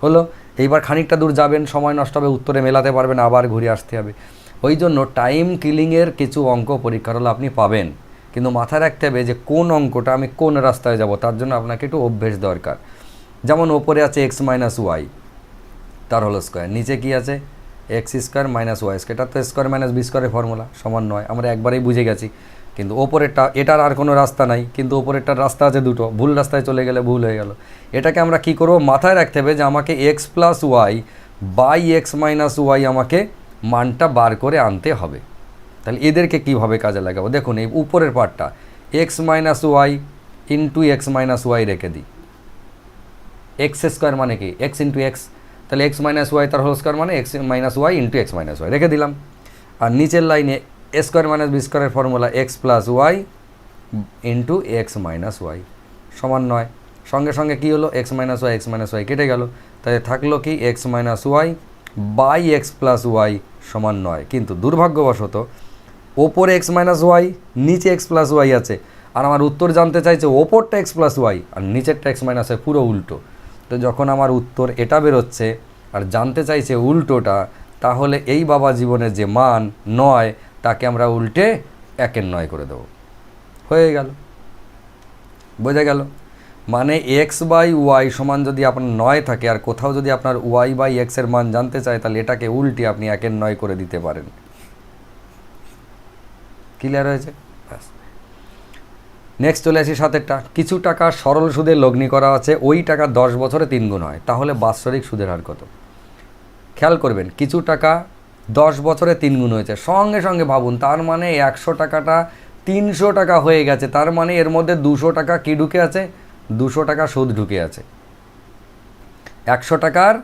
হলো, এইবার খানিকটা দূর যাবেন, সময় নষ্ট হবে, উত্তরে মেলাতে পারবেন, আবার ঘুরে আসতে হবে। ওই জন্য টাইম কিলিংয়ের কিছু অঙ্ক পরীক্ষার হলে আপনি পাবেন, কিন্তু মাথায় রাখতে হবে যে কোন অঙ্কটা আমি কোন রাস্তায় যাব, তার জন্য আপনাকে একটু অভ্যেস দরকার। যেমন ওপরে আছে x - y তার হোল স্কোয়ার, নিচে কি আছে x square minus y square, এটা তো স্কোয়ার মাইনাস বি স্কোয়ারের ফর্মুলা সমান নয়, আমরা একবারেই বুঝে গেছি। কিন্তু ওপরেরটা, এটার আর কোনো রাস্তা নাই, কিন্তু ওপরেরটার রাস্তা আছে দুটো, ভুল রাস্তায় চলে গেলে ভুল হয়ে গেল। এটাকে আমরা কি করব, মাথায় রাখতে হবে যে আমাকে x plus y by x minus y আমাকে মানটা বার করে আনতে হবে। তাহলে এদেরকে কীভাবে কাজে লাগাবো, দেখুন এই উপরের পার্টটা x minus y into x minus y রেখে দিই। এক্স স্কোয়ার মানে কি এক্স ইন্টু এক্স, তাহলে এক্স মাইনাস ওয়াই তার হোল স্কোয়ার মানে x minus y into x minus y রেখে দিলাম। আর নিচের লাইনে এ স্কোয়ার মাইনাস বি স্কোয়ারের formula x plus y into x minus y সমান নয়। সঙ্গে সঙ্গে কী হলো, এক্স মাইনাস ওয়াই কেটে গেল, তাই থাকলো কি x minus y by x plus y সমান নয়। কিন্তু দুর্ভাগ্যবশত ওপরে এক্স মাইনাস ওয়াই নিচে এক্স প্লাস ওয়াই আছে, আর আমার উত্তর জানতে চাইছে ওপরটা এক্স প্লাস ওয়াই আর নিচেরটা এক্স মাইনাস ওয়াই, পুরো উল্টো। তো যখন আমার উত্তর এটা বেরোচ্ছে আর জানতে চাইছে উল্টোটা, তাহলে এই বাবা জীবনের যে মান 9 তাকে আমরা উল্টে 1/9 করে দেবো, হয়ে গেল। বোঝা গেল? মানে এক্স বাই ওয়াই সমান যদি আপনার 9 থাকে আর কোথাও যদি আপনার ওয়াই বাই এক্সের মান জানতে চায়, তাহলে এটাকে উল্টে আপনি 1/9 করে দিতে পারেন। ক্লিয়ার হয়েছে? ব্যাস। নেক্সট চলে আসি সাতেরটা। কিছু টাকা সরল সুদে লগ্নি করা আছে, ওই টাকা 10 বছরে 3 গুণ হয়, তাহলে বাৎসরিক সুদের হার কত? খেয়াল করবেন, কিছু টাকা 10 বছরে 3 গুণ হয়েছে, সঙ্গে সঙ্গে ভাবুন, তার মানে 100 টাকাটা 300 টাকা হয়ে গেছে, তার মানে এর মধ্যে 200 টাকা কি ঢুকে আছে? 200 টাকা সুদ ঢুকে আছে। 100 টাকার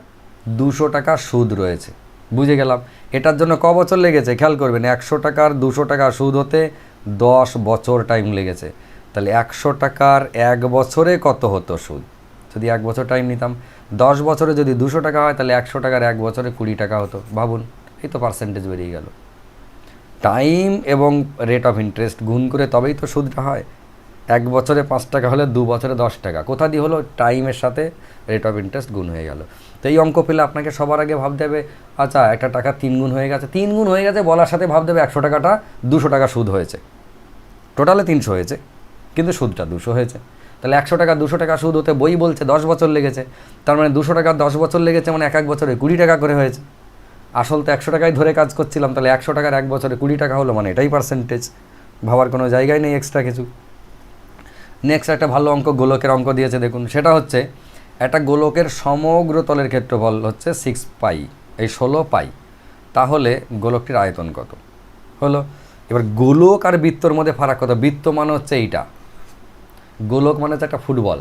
200 টাকা সুদ রয়েছে, বুঝে গেলাম। এটার জন্য ক বছর লেগেছে খেয়াল করবেন, 100 টাকার 200 টাকা সুদ হতে 10 বছর টাইম লেগেছে। তাহলে 100 টাকার 1 বছরে কত হতো সুদ? যদি 1 বছর টাইম নিতাম, 10 বছরে যদি 200 টাকা হয়, তাহলে 100 টাকার 1 বছরে 20 টাকা হতো। ভাবুন, এই তো পার্সেন্টেজ বেরিয়ে গেল। টাইম এবং রেট অফ ইন্টারেস্ট গুণ করে তবেই তো সুদটা হয়। 1 বছরে 5 টাকা হলে 2 বছরে 10 টাকা, কোথা দিয়ে হলো? টাইমের সাথে রেট অফ ইন্টারেস্ট গুণ হয়ে গেল। তো এই অঙ্ক পেলে আপনাকে সবার আগে ভাবতে হবে, আচ্ছা একটা টাকা 3 গুণ হয়ে গেছে, 3 গুণ হয়ে গেছে বলার সাথে ভাবতে হবে 100 টাকাটা 200 টাকা সুদ হয়েছে, টোটালে 300 হয়েছে, কিন্তু সুদটা 200 হয়েছে। তাহলে 100 টাকা 200 টাকা সুদ হতে বই বলছে 10 বছর লেগেছে, তার মানে 200 টাকা 10 বছর লেগেছে, মানে এক বছরে 20 টাকা করে হয়েছে। আসল তো 100 টাকায় ধরে কাজ করছিলাম, তাহলে 100 টাকার 1 বছরে 20 টাকা হলো, মানে এটাই পার্সেন্টেজ, ভাবার কোনো জায়গায় নেই এক্সট্রা কিছু। নেক্সট একটা ভালো অঙ্ক, গোলকের অঙ্ক দিয়েছে, দেখুন। সেটা হচ্ছে একটা গোলকের সমগ্র তলের ক্ষেত্রফল হচ্ছে 6 পাই, এই 16 পাই, তাহলে গোলকটির আয়তন কত হলো? এবার গোলক আর বৃত্তর মধ্যে ফারাক কত? বৃত্ত মানে হচ্ছে এইটা, গোলক মানে হচ্ছে একটা ফুটবল।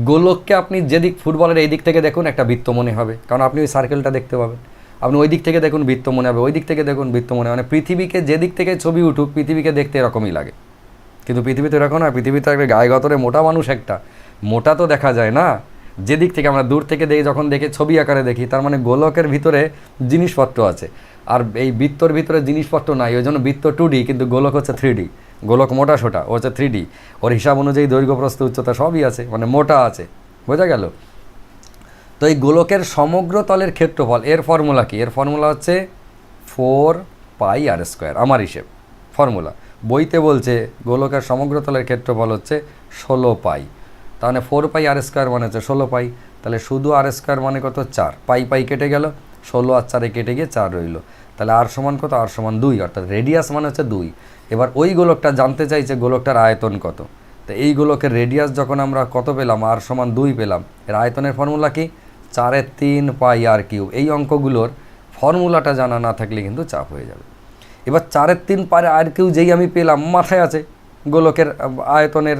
গোলককে আপনি যেদিক ফুটবলের এই দিক থেকে দেখুন একটা বৃত্ত মনে হবে, কারণ আপনি ওই সার্কেলটা দেখতে পাবেন। আপনি ওই দিক থেকে দেখুন বৃত্ত মনে হবে, ওই দিক থেকে দেখুন বৃত্ত মনে হবে। মানে পৃথিবীকে যেদিক থেকে ছবি উঠুক, পৃথিবীকে দেখতে এরকমই লাগে। কিন্তু পৃথিবীতে এরকম না, পৃথিবীতে একটা গায়ে গতরে মোটা মানুষ, একটা মোটা তো দেখা যায় না। যেদিক থেকে আমরা দূর থেকে দেখি, যখন দেখে ছবি আকারে দেখি, তার মানে গোলকের ভিতরে জিনিসপত্র আছে, আর এই বৃত্তর ভিতরে জিনিসপত্র নাই। ওই জন্য বৃত্ত 2D, কিন্তু গোলক হচ্ছে 3D। গোলক মোটা সোটা, ও হচ্ছে 3D, ওর হিসাব অনুযায়ী দৈর্ঘ্য প্রস্থ উচ্চতা সবই আছে, মানে মোটা আছে। বোঝা গেল? তো এই গোলকের সমগ্র তলের ক্ষেত্রফল, এর ফর্মুলা কি? এর ফর্মুলা হচ্ছে 4 পাই আর স্কোয়ার। আমার হিসেব ফর্মুলা বইতে বলছে গোলকের সমগ্র তলের ক্ষেত্রফল হচ্ছে 16 পাই, তাহলে 4 পাই আর স্কোয়ার মানে হচ্ছে 16 পাই। তাহলে শুধু আর স্কোয়ার মানে কত? 4 পাই, পাই কেটে গেল, 16 আর 4 কেটে গিয়ে 4 রইল। তাহলে আর সমান কত? আর সমান 2, অর্থাৎ রেডিয়াস মানে হচ্ছে 2। এবার ওই গোলকটা জানতে চাইছে গোলকটার আয়তন কত। তো এই গোলকের রেডিয়াস যখন আমরা কত পেলাম? আর সমান 2 পেলাম। এর আয়তনের ফর্মুলা কি? 4/3 পাই আর কিউব। এই অঙ্কগুলোর ফর্মুলাটা জানা না থাকলে কিন্তু চাপ হয়ে যাবে। এবার 4/3 পাই আর কিউব যেই আমি পেলাম, মাথায় আছে গোলকের আয়তনের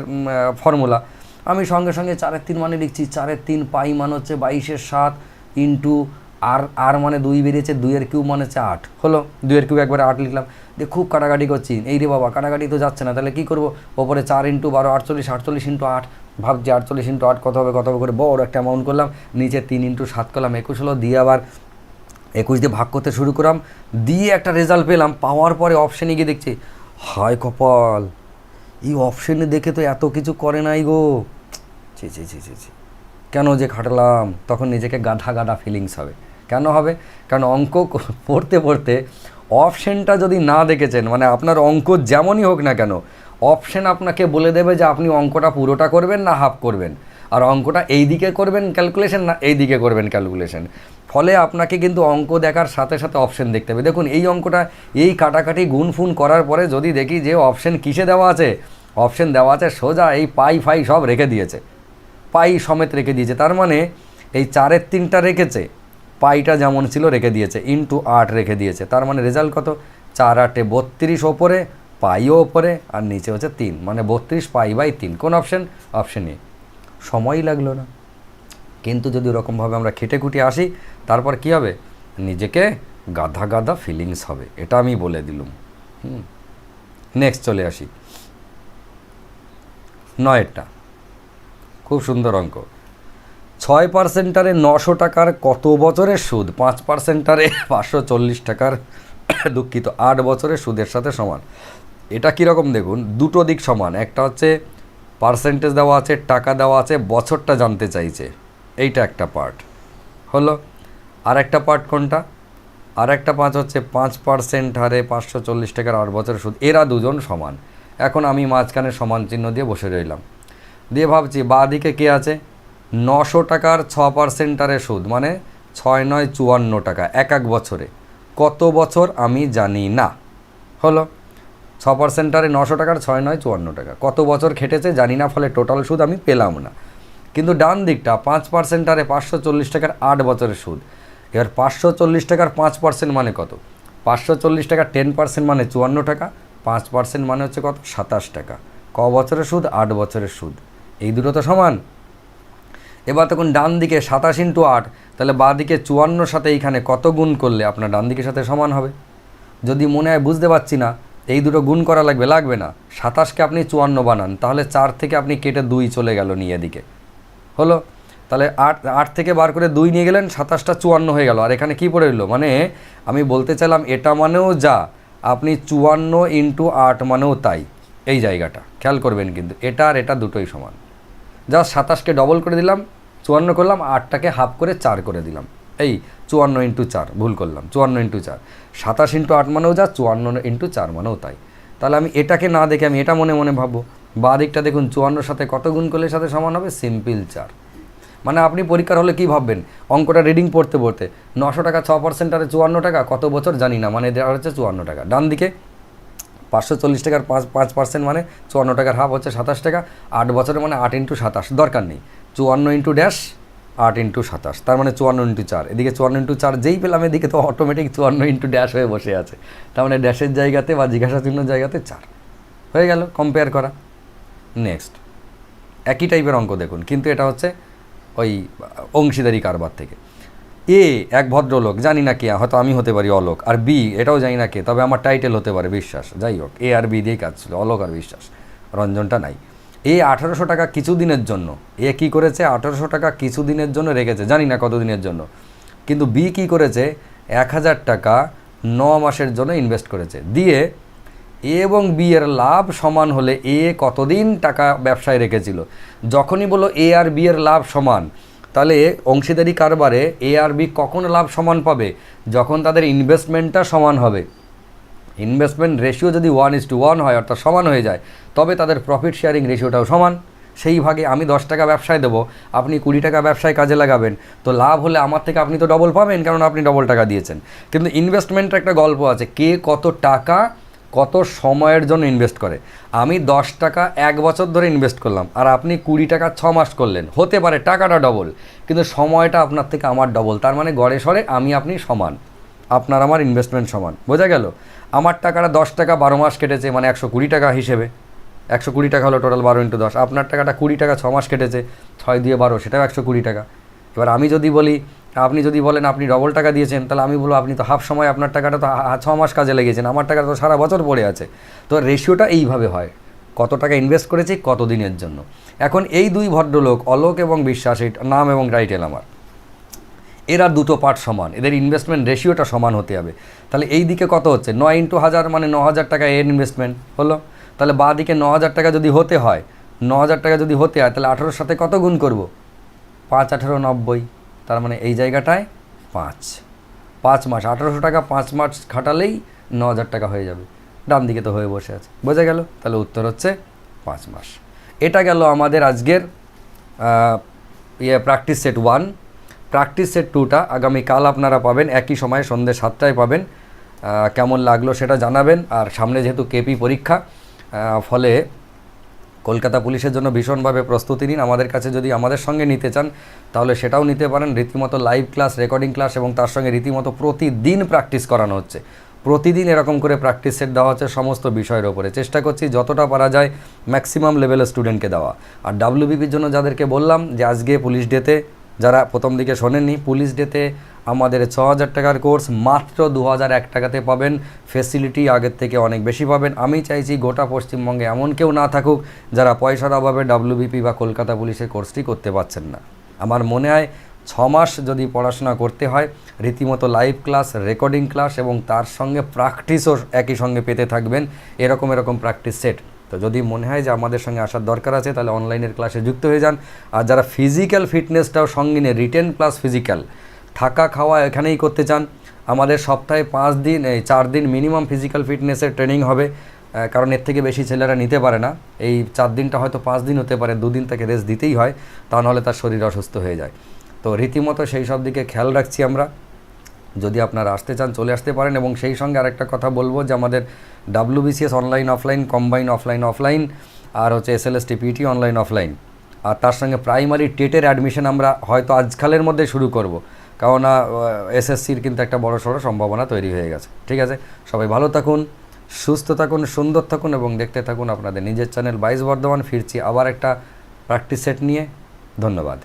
ফর্মুলা, আমি সঙ্গে সঙ্গে 4/3 মানে লিখছি। 4/3 পাই মানে হচ্ছে 22/7 ইন্টু আর মানে 2 বেরিয়েছে, 2 কিউব মানে হচ্ছে 8 হলো। 2 কিউব একবারে 8 লিখলাম, দিয়ে খুব কাটাকাটি করছি। এই রে বাবা, কাটাকাটি তো যাচ্ছে না, তাহলে কী করবো? ওপরে 4 × 12 48, 48 × 8, ভাবছি 48 × 8 কত হবে, কত হবে করে বড় একটা অ্যামাউন্ট করলাম। নিচে 3 × 7 করলাম, 21 হলো। দিয়ে আবার 21 দিয়ে ভাগ করতে শুরু করলাম, দিয়ে একটা রেজাল্ট পেলাম। পাওয়ার পরে অপশানে গিয়ে দেখছি, হায় কপাল, এই অপশানে দেখে তো এত কিছু করে নাই গো, ছি ছি ছি ছি ছি, কেন যে খাটলাম। তখন নিজেকে গাধা গাধা ফিলিংস হবে। কেন হবে? কারণ অঙ্ক পড়তে পড়তে অপশানটা যদি না দেখেছেন, মানে আপনার অঙ্ক যেমনই হোক না কেন, অপশান আপনাকে বলে দেবে যে আপনি অঙ্কটা পুরোটা করবেন না হাফ করবেন। আর অঙ্কটা এই দিকে করবেন ক্যালকুলেশন না এই দিকে করবেন ক্যালকুলেশন। ফলে আপনাকে কিন্তু অঙ্ক দেখার সাথে সাথে অপশন দেখতে হবে। দেখুন এই অঙ্কটা এই কাটাকাটি গুণফুন করার পরে যদি দেখি যে অপশন কিসে দেওয়া আছে, অপশন দেওয়া আছে সোজা এই পাই ফাই সব রেখে দিয়েছে, পাই সমেত রেখে দিয়েছে। তার মানে এই 4-এর 3টা রেখেছে, পাইটা যেমন ছিল রেখে দিয়েছে, ইন্টু 8 রেখে দিয়েছে। তার মানে রেজাল্ট কত? 4-8 32 ওপরে, পাইও ওপরে, আর নিচে হচ্ছে 3, মানে 32 পাই বাই 3। কোন অপশন? Option A. সময়ই লাগলো না। কিন্তু যদি ওরকমভাবে আমরা খেটে খুঁটে আসি তারপর কি হবে? নিজেকে গাধা গাধা ফিলিংস হবে, এটা আমি বলে দিলুম। নেক্সট চলে আসি 9টা, খুব সুন্দর অঙ্ক। 6%-আরে 900 টাকার কত বছরের সুদ 5%-আরে 540 টাকার দুঃখিত 8 বছরের সুদের সাথে সমান? এটা কীরকম দেখুন, দুটো দিক সমান। একটা হচ্ছে পার্সেন্টেজ দেওয়া আছে, টাকা দেওয়া আছে, বছরটা জানতে চাইছে, এইটা একটা পার্ট হলো। আর একটা পার্ট কোনটা? আর একটা 5 হচ্ছে 5% হারে 540 টাকার 8 বছরের সুদ। এরা দুজন সমান। এখন আমি মাঝখানে সমান চিহ্ন দিয়ে বসে রইলাম, দিয়ে ভাবছি বাঁ দিকে কে আছে? 900 টাকার 6%-আরে সুদ, মানে 6-9 54 টাকা এক বছরে। কত বছর আমি জানি না, হলো 6%-আরে 900 টাকার 6-9 54 টাকা। কত বছর খেটেছে জানি না, ফলে টোটাল সুদ আমি পেলাম না। কিন্তু ডান দিকটা 5%-আরে 540 টাকার 8 বছরের সুদ। এবার 540 টাকার 5% মানে কত? 540 টাকা 10% মানে 54 টাকা, 5% মানে হচ্ছে কত? 27 টাকা। ক বছরের সুদ? 8 বছরের সুদ। এই দুটো তো সমান। এবার তখন ডান দিকে 27 ইন্টু 8, তাহলে বাঁ দিকে 54 সাথে এইখানে কত গুণ করলে আপনার ডান দিকের সাথে সমান হবে? যদি মনে হয় বুঝতে পারছি না, এই দুটো গুণ করা লাগবে, লাগবে না। 27কে আপনি 54 বানান, তাহলে 4 থেকে আপনি কেটে 2 চলে গেল নিয়ে এদিকে, হলো। তাহলে 8 থেকে বার করে 2 নিয়ে গেলেন, 27টা 54 হয়ে গেল। আর এখানে কী পড়ে রইল? মানে আমি বলতে চাইলাম এটা মানেও যা, আপনি 54 ইন্টু 8 মানেও তাই। এই জায়গাটা খেয়াল করবেন, কিন্তু এটা আর এটা দুটোই সমান। জাস্ট 27কে ডবল করে দিলাম, 54 করলাম, 8টাকে হাফ করে 4 করে দিলাম। এই 54 ইন্টু 4, ভুল করলাম, 54 ইন্টু 4। 27 ইন্টু 8 মানেও যা, 54 ইন্টু 4 মানেও তাই। তাহলে আমি এটাকে না দেখে আমি এটা মনে মনে ভাববো। বাঁ দিকটা দেখুন 54 সাথে কত গুণ করলে সাথে সমান হবে? সিম্পল 4। মানে আপনি পরীক্ষার হলে কী ভাববেন? অঙ্কটা রিডিং পড়তে পড়তে 900 টাকা 6%-আরে 54 টাকা, কত বছর জানি না, মানে দেওয়া হচ্ছে 54 টাকা। ডান দিকে 540 টাকার 5% মানে 54 টাকার হাফ হচ্ছে 27 টাকা। 8 বছরের মানে 8 ইন্টু 27, দরকার নেই। 54 ইন্টু ড্যাশ 8 ইন্টু 27, তার মানে 54 ইন্টু 4। এদিকে 54 ইন্টু 4 যেই পেলাম, এদিকে তো অটোমেটিক 54 ইন্টু ড্যাশ হয়ে বসে আছে। তার মানে ড্যাশের জায়গাতে বা জিজ্ঞাসা চিহ্নের জায়গাতে 4 হয়ে গেল, কম্পেয়ার করা। নেক্সট একই টাইপের অঙ্ক দেখুন, কিন্তু এটা হচ্ছে ওই অংশীদারি কারবার থেকে। এ এক ভদ্রলোক, জানি না কে, হয়তো আমি হতে পারি অলোক, আর বি এটাও জানি না কে, তবে আমার টাইটেল হতে পারে বিশ্বাস। যাই হোক, এ আর বি দিয়েই কাজ ছিল, অলোক আর বিশ্বাস, রঞ্জনটা নাই। এ 1800 টাকা কিছু দিনের জন্য, এ কী করেছে? 1800 টাকা কিছু দিনের জন্য রেখেছে, জানি না কত দিনের জন্য। কিন্তু বি কী করেছে? 1000 টাকা 9 মাসের জন্য ইনভেস্ট করেছে। দিয়ে এ এবং বি এর লাভ সমান হলে এ কতদিন টাকা ব্যবসায় রেখেছিল? যখনই বলো এ আর বি এর লাভ সমান, তাহলে অংশীদারি কারবারে এ আর বি কখন লাভ সমান পাবে? যখন তাদের ইনভেস্টমেন্টটা সমান হবে। ইনভেস্টমেন্ট রেশিও যদি 1:1 হয়, অর্থাৎ সমান হয়ে যায়, তবে তাদের প্রফিট শেয়ারিং রেশিওটাও সমান। সেই ভাগে আমি 10 টাকা ব্যবসায় দেবো, আপনি 20 টাকা ব্যবসায় কাজে লাগাবেন, তো লাভ হলে আমার থেকে আপনি তো ডবল পাবেন, কারণ আপনি ডবল টাকা দিয়েছেন। কিন্তু ইনভেস্টমেন্টের একটা গল্প আছে, কে কত টাকা কত সময়ের জন্য ইনভেস্ট করে। আমি 10 টাকা 1 বছর ধরে ইনভেস্ট করলাম, আর আপনি 20 টাকা 6 মাস করলেন। হতে পারে টাকাটা ডবল, কিন্তু সময়টা আপনার থেকে আমার ডবল। তার মানে গড়ে সরে আমি আপনি সমান, আপনার আমার ইনভেস্টমেন্ট সমান। বোঝা গেল? আমার টাকাটা 10 টাকা 12 মাস কেটেছে, মানে 120 টাকা হিসেবে 120 টাকা হলো টোটাল 12 ইন্টু 10। আপনার টাকাটা 20 টাকা 6 মাস কেটেছে, 6 দিয়ে 12, সেটাও 120 টাকা। এবার আমি যদি বলি, আপনি যদি বলেন আপনি ডবল টাকা দিয়েছেন, তাহলে আমি বলবো আপনি তো হাফ সময়, আপনার টাকাটা তো 6 মাস কাজে লেগেছেন, আমার টাকাটা তো সারা বছর পড়ে আছে। তো রেশিওটা এইভাবে হয়, কত টাকা ইনভেস্ট করেছি কত দিনের জন্য। এখন এই দুই ভদ্রলোক অলোক এবং বিশ্বাস, এই নাম এবং টাইটেল আমার, এরা দুটো পার্ট সমান, এদের ইনভেস্টমেন্ট রেশিওটা সমান হতে হবে। তাহলে এই দিকে কত হচ্ছে? 9 ইন্টু 1000 মানে 9000 টাকা এর ইনভেস্টমেন্ট হলো। তাহলে বাঁ দিকে 9000 টাকা যদি হতে হয়, 9000 টাকা যদি হতে হয়, তাহলে 18-র সাথে কত গুণ করব? 5 18 90, তার মানে এই জায়গাটায় 5 মাস, 1800 টাকা 5 মাস খাটালেই 9000 টাকা হয়ে যাবে। ডান দিকে তো হয়ে বসে আছে, বোঝা গেল? তাহলে উত্তর হচ্ছে 5 মাস। এটা গেল আমাদের আজকের প্র্যাকটিস সেট 1, প্র্যাকটিস সেট 2টা আগামীকাল আপনারা পাবেন, একই সময় সন্ধ্যে 7টায় পাবেন। কেমন লাগলো সেটা জানাবেন। আর সামনে যেহেতু কেপি পরীক্ষা, ফলে কলকাতা পুলিশের জন্য ভীষণভাবে প্রস্তুতি নিন। আমাদের কাছে যদি আমাদের সঙ্গে নিতে চান তাহলে সেটাও নিতে পারেন। রীতিমতো লাইভ ক্লাস, রেকর্ডিং ক্লাস এবং তার সঙ্গে রীতিমতো প্রতিদিন প্র্যাকটিস করানো হচ্ছে। প্রতিদিন এরকম করে প্র্যাকটিস সেট দেওয়া হচ্ছে সমস্ত বিষয়ের ওপরে। চেষ্টা করছি যতটা পারা যায় ম্যাক্সিমাম লেভেলের স্টুডেন্টকে দেওয়া। আর ডাব্লিউবিপির জন্য যাদেরকে বললাম যে আজকে পুলিশ ডেতে, যারা প্রথম দিকে শোনেননি, পুলিশ ডেতে আমাদের 6,000 টাকার কোর্স মাত্র 2,001 টাকাতে পাবেন। ফেসিলিটি আগের থেকে অনেক বেশি পাবেন। আমি চাইছি গোটা পশ্চিমবঙ্গে এমন কেউ না থাকুক যারা পয়সার অভাবে ডাব্লিউবিপি বা কলকাতা পুলিশের কোর্সটি করতে পারছেন না। আমার মনে হয় 6 মাস যদি পড়াশোনা করতে হয়, রীতিমতো লাইভ ক্লাস, রেকর্ডিং ক্লাস এবং তার সঙ্গে প্র্যাকটিসও একই সঙ্গে পেতে থাকবেন, এরকম প্র্যাকটিস সেট। তো যদি মনে হয় যে আমাদের সঙ্গে আসার দরকার আছে তাহলে অনলাইনের ক্লাসে যুক্ত হয়ে যান। আর যারা ফিজিক্যাল ফিটনেসটাও সঙ্গে নিয়ে রিটেন প্লাস ফিজিক্যাল, থাকা খাওয়া এখানেই করতে চান, আমাদের সপ্তাহে 5 দিন, 4 দিন মিনিমাম ফিজিক্যাল ফিটনেসের ট্রেনিং হবে। কারণ এর থেকে বেশি ছেলেরা নিতে পারে না। এই 4 দিনটা হয়তো 5 দিন হতে পারে, 2 দিন তাকে রেস্ট দিতেই হয়, তা নাহলে তার শরীর অসুস্থ হয়ে যায়। তো রীতিমতো সেই সব দিকে খেয়াল রাখছি আমরা। যদি আপনারা আসতে চান চলে আসতে পারেন। এবং সেই সঙ্গে আরেকটা কথা বলবো যে আমাদের WBCS online offline, combine offline offline, আর হচ্ছে এসএলএসটি পিটি অনলাইন অফলাইন, আর তার সঙ্গে প্রাইমারি টেটের অ্যাডমিশন আমরা হয়তো আজকালের মধ্যে শুরু করব, কারণ এসএসসির কিন্তু একটা বড় সড়ো সম্ভাবনা তৈরি হয়ে গেছে। ঠিক আছে, সবাই ভালো থাকুন, সুস্থ থাকুন, সুন্দর থাকুন এবং দেখতে থাকুন আপনাদের নিজের চ্যানেল 22 বর্ধমান। ফিরছি আবার একটা প্র্যাকটিস সেট নিয়ে। ধন্যবাদ।